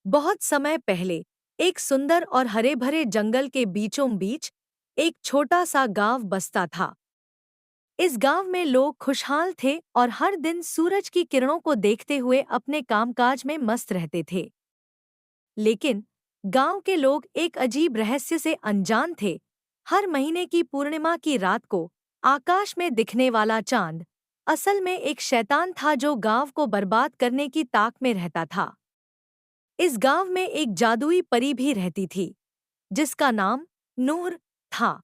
बहुत समय पहले एक सुंदर और हरे भरे जंगल के बीचों बीच एक छोटा सा गांव बसता था। इस गांव में लोग खुशहाल थे और हर दिन सूरज की किरणों को देखते हुए अपने कामकाज में मस्त रहते थे। लेकिन गांव के लोग एक अजीब रहस्य से अनजान थे। हर महीने की पूर्णिमा की रात को आकाश में दिखने वाला चांद असल में एक शैतान था जो गांव को बर्बाद करने की ताक में रहता था। इस गांव में एक जादुई परी भी रहती थी जिसका नाम नूर था।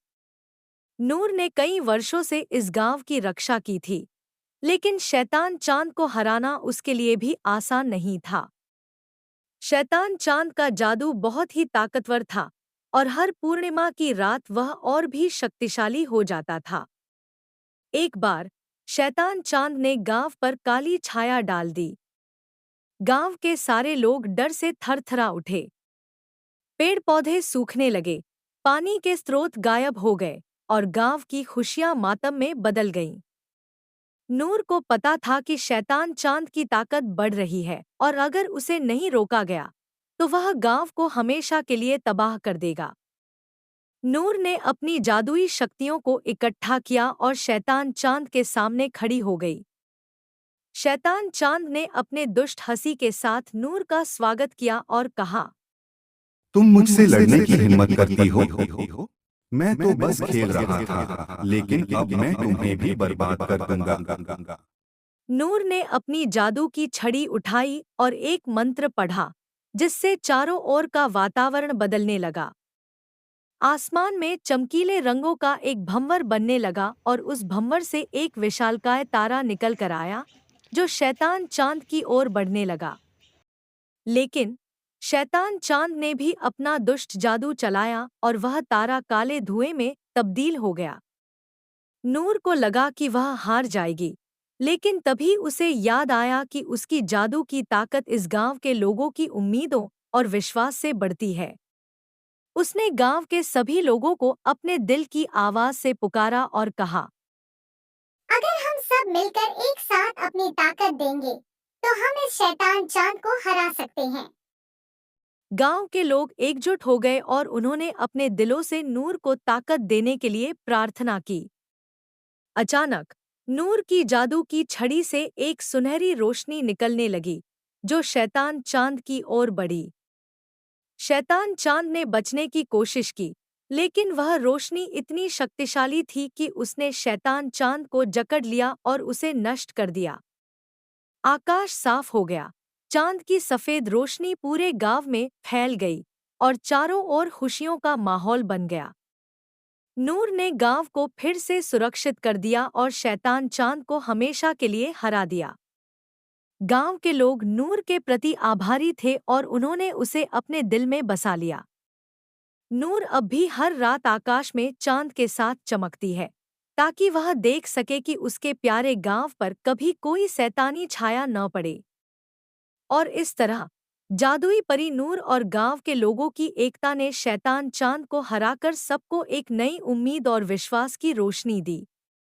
नूर ने कई वर्षों से इस गांव की रक्षा की थी, लेकिन शैतान चांद को हराना उसके लिए भी आसान नहीं था। शैतान चांद का जादू बहुत ही ताकतवर था और हर पूर्णिमा की रात वह और भी शक्तिशाली हो जाता था। एक बार शैतान चांद ने गांव पर काली छाया डाल दी। गांव के सारे लोग डर से थरथरा उठे। पेड़ पौधे सूखने लगे, पानी के स्रोत गायब हो गए और गांव की खुशियां मातम में बदल गईं। नूर को पता था कि शैतान चांद की ताकत बढ़ रही है और अगर उसे नहीं रोका गया तो वह गांव को हमेशा के लिए तबाह कर देगा। नूर ने अपनी जादुई शक्तियों को इकट्ठा किया और शैतान चांद के सामने खड़ी हो गई। शैतान चांद ने अपने दुष्ट हंसी के साथ नूर का स्वागत किया और कहा, तुम मुझसे लड़ने की हिम्मत करती हो? मैं तो बस खेल रहा था, लेकिन अब मैं तुम्हें भी बर्बाद कर दूंगा। नूर ने अपनी जादू की छड़ी उठाई और एक मंत्र पढ़ा, जिससे चारों ओर का वातावरण बदलने लगा। आसमान में चमकीले रंगों का एक भंवर बनने लगा और उस भंवर से एक विशालकाय तारा निकल कर आया, जो शैतान चांद की ओर बढ़ने लगा। लेकिन शैतान चांद ने भी अपना दुष्ट जादू चलाया और वह तारा काले धुएं में तब्दील हो गया। नूर को लगा कि वह हार जाएगी, लेकिन तभी उसे याद आया कि उसकी जादू की ताकत इस गांव के लोगों की उम्मीदों और विश्वास से बढ़ती है। उसने गांव के सभी लोगों को अपने दिल की आवाज से पुकारा और कहा, अगर हम सब मिलकर एक साथ अपनी ताकत देंगे, तो हम इस शैतान चांद को हरा सकते हैं। गांव के लोग एकजुट हो गए और उन्होंने अपने दिलों से नूर को ताकत देने के लिए प्रार्थना की। अचानक नूर की जादू की छड़ी से एक सुनहरी रोशनी निकलने लगी, जो शैतान चांद की ओर बढ़ी। शैतान चांद ने बचने की कोशिश की, लेकिन वह रोशनी इतनी शक्तिशाली थी कि उसने शैतान चांद को जकड़ लिया और उसे नष्ट कर दिया। आकाश साफ हो गया, चांद की सफेद रोशनी पूरे गांव में फैल गई और चारों ओर खुशियों का माहौल बन गया। नूर ने गांव को फिर से सुरक्षित कर दिया और शैतान चांद को हमेशा के लिए हरा दिया। गांव के लोग नूर के प्रति आभारी थे और उन्होंने उसे अपने दिल में बसा लिया। नूर अब भी हर रात आकाश में चांद के साथ चमकती है, ताकि वह देख सके कि उसके प्यारे गांव पर कभी कोई शैतानी छाया न पड़े। और इस तरह जादुई परी नूर और गांव के लोगों की एकता ने शैतान चांद को हराकर सबको एक नई उम्मीद और विश्वास की रोशनी दी।